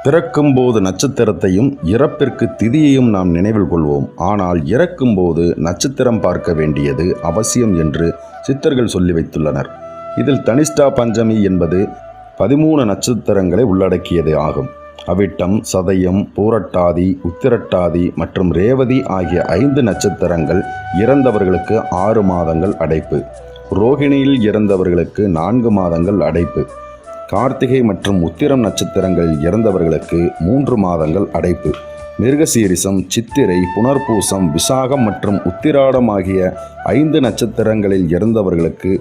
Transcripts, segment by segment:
பிறக்கும்போது நட்சத்திரத்தையும் இறப்பிற்கு திதியையும் நாம் நினைவில் கொள்வோம். ஆனால் இறக்கும்போது நட்சத்திரம் பார்க்க வேண்டியது அவசியம் என்று சித்தர்கள் சொல்லி வைத்துள்ளனர். இதில் தனிஷ்டா பஞ்சமி என்பது 13 நட்சத்திரங்களை உள்ளடக்கியது ஆகும். அவிட்டம், சதயம், பூரட்டாதி, உத்திரட்டாதி மற்றும் ரேவதி ஆகிய 5 நட்சத்திரங்கள் இறந்தவர்களுக்கு 6 மாதங்கள் அடைப்பு. ரோகிணியில் இறந்தவர்களுக்கு 4 மாதங்கள் அடைப்பு. கார்த்திகை மற்றும் உத்திரம் நட்சத்திரங்களில் இறந்தவர்களுக்கு 3 மாதங்கள் அடைப்பு. மிருகசீரிசம், சித்திரை, புனர்பூசம், விசாகம் மற்றும் உத்திராடம் ஆகிய 5 நட்சத்திரங்களில் இறந்தவர்களுக்கு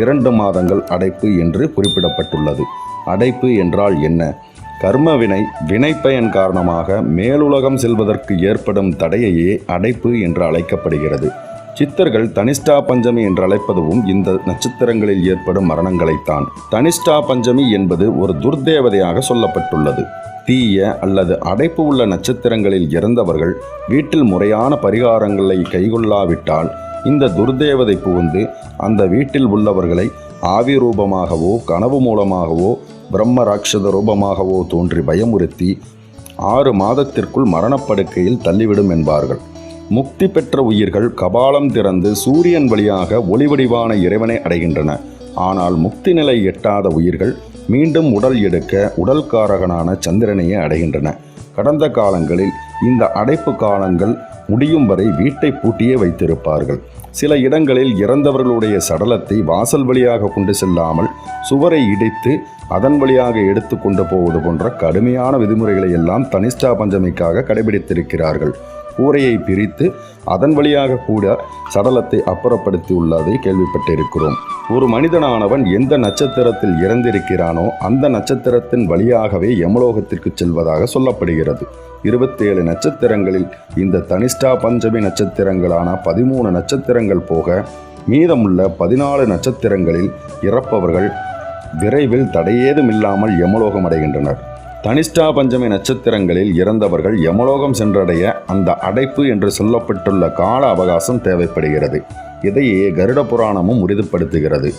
2 மாதங்கள் அடைப்பு என்று குறிப்பிடப்பட்டுள்ளது. அடைப்பு என்றால் என்ன? கர்மவினை வினைப்பயன் காரணமாக மேலுலகம் செல்வதற்கு ஏற்படும் தடையையே அடைப்பு என்று அழைக்கப்படுகிறது. சித்தர்கள் தனிஷ்டா பஞ்சமி என்று அழைப்பதும் இந்த நட்சத்திரங்களில் ஏற்படும் மரணங்களைத்தான். தனிஷ்டா பஞ்சமி என்பது ஒரு துர்தேவதையாக சொல்லப்பட்டுள்ளது. தீய அல்லது அடைப்பு உள்ள நட்சத்திரங்களில் இறந்தவர்கள் வீட்டில் முறையான பரிகாரங்களை கைகொள்ளாவிட்டால் இந்த துர்தேவதை புகுந்து அந்த வீட்டில் உள்ளவர்களை ஆவி ரூபமாகவோ கனவு மூலமாகவோ பிரம்ம ராட்சத ரூபமாகவோ தோன்றி பயமுறுத்தி 6 மாதத்திற்குள் மரணப்படுக்கையில் தள்ளிவிடும் என்பார்கள். முக்தி பெற்ற உயிர்கள் கபாலம் திறந்து சூரியன் வழியாக ஒளிவடிவான இறைவனை அடைகின்றன. ஆனால் முக்தி நிலை எட்டாத உயிர்கள் மீண்டும் உடல் எடுக்க உடல்காரகனான சந்திரனையே அடைகின்றன. கடந்த காலங்களில் இந்த அடைப்பு காலங்கள் முடியும் வரை வீட்டை பூட்டியே வைத்திருப்பார்கள். சில இடங்களில் இறந்தவர்களுடைய சடலத்தை வாசல் வழியாக கொண்டு செல்லாமல் சுவரை இடித்து அதன் வழியாக எடுத்து கொண்டு போவது போன்ற கடுமையான விதிமுறைகளை எல்லாம் தனிஷ்டா பஞ்சமிக்காக கடைபிடித்திருக்கிறார்கள். கூரையை பிரித்து அதன் வழியாக கூட சடலத்தை அப்புறப்படுத்தி உள்ளதை கேள்விப்பட்டிருக்கிறோம். ஒரு மனிதனானவன் எந்த நட்சத்திரத்தில் இறந்திருக்கிறானோ அந்த நட்சத்திரத்தின் வழியாகவே யமலோகத்திற்கு செல்வதாக சொல்லப்படுகிறது. 27 நட்சத்திரங்களில் இந்த தனிஷ்டா பஞ்சமி நட்சத்திரங்களான 13 நட்சத்திரங்கள் போக மீதமுள்ள 14 நட்சத்திரங்களில் இறப்பவர்கள் விரைவில் தடையேதுமில்லாமல் யமலோகம் அடைகின்றனர். தனிஷ்டா பஞ்சமி நட்சத்திரங்களில் இறந்தவர்கள் யமலோகம் சென்றடைய அந்த அடைப்பு என்று சொல்லப்பட்டுள்ள கால அவகாசம் தேவைப்படுகிறது. இதையே கருட புராணமும் உறுதிப்படுத்துகிறது.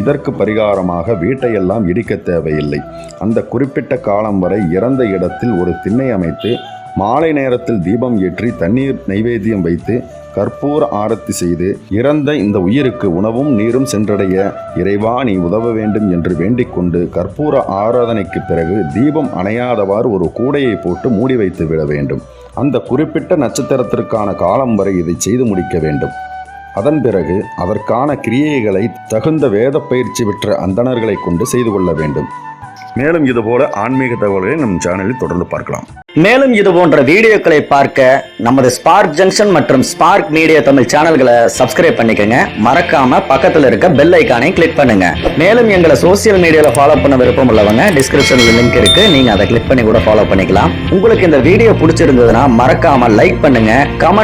இதற்கு பரிகாரமாக வீட்டையெல்லாம் இடிக்க தேவையில்லை. அந்த குறிப்பிட்ட காலம் வரை இறந்த இடத்தில் ஒரு திண்ணை அமைத்து மாலை நேரத்தில் தீபம் ஏற்றி தண்ணீர் நைவேத்தியம் வைத்து கற்பூர ஆரத்தி செய்து இறந்த இந்த உயிருக்கு உணவும் நீரும் சென்றடைய இறைவா நீ உதவ வேண்டும் என்று வேண்டிக் கொண்டு கற்பூர ஆராதனைக்கு பிறகு தீபம் அணையாதவாறு ஒரு கூடையை போட்டு மூடி வைத்து விட வேண்டும். அந்த குறிப்பிட்ட நட்சத்திரத்திற்கான காலம் வரை இதை செய்து முடிக்க வேண்டும். அதன் பிறகு அதற்கான கிரியைகளை தகுந்த வேத பயிற்சி பெற்ற அந்தணர்களை கொண்டு செய்து கொள்ள வேண்டும். மேலும் இதுபோல ஆன்மீக தகவல்களை நம் சேனலில் தொடர்ந்து பார்க்கலாம். மேலும் இது போன்ற வீடியோக்களை பார்க்க நமது ஸ்பார்க் ஜங்ஷன் மற்றும் ஸ்பார்க் மீடியா தமிழ் சேனல்களை சப்ஸ்கிரைப் பண்ணிக்கங்க. மறக்காம பக்கத்துல இருக்க பெல் ஐகானை கிளிக் பண்ணுங்க. மேலும் எங்களை சோசியல் மீடியால ஃபாலோ பண்ண விருப்பம் உள்ளவங்க டிஸ்கிரிப்ஷன்ல லிங்க் இருக்கு, நீங்க அதை கிளிக் பண்ணி கூட ஃபாலோ பண்ணிக்கலாம். உங்களுக்கு இந்த வீடியோ பிடிச்சிருந்ததுன்னா மறக்காம லைக் பண்ணுங்க, கமெண்ட்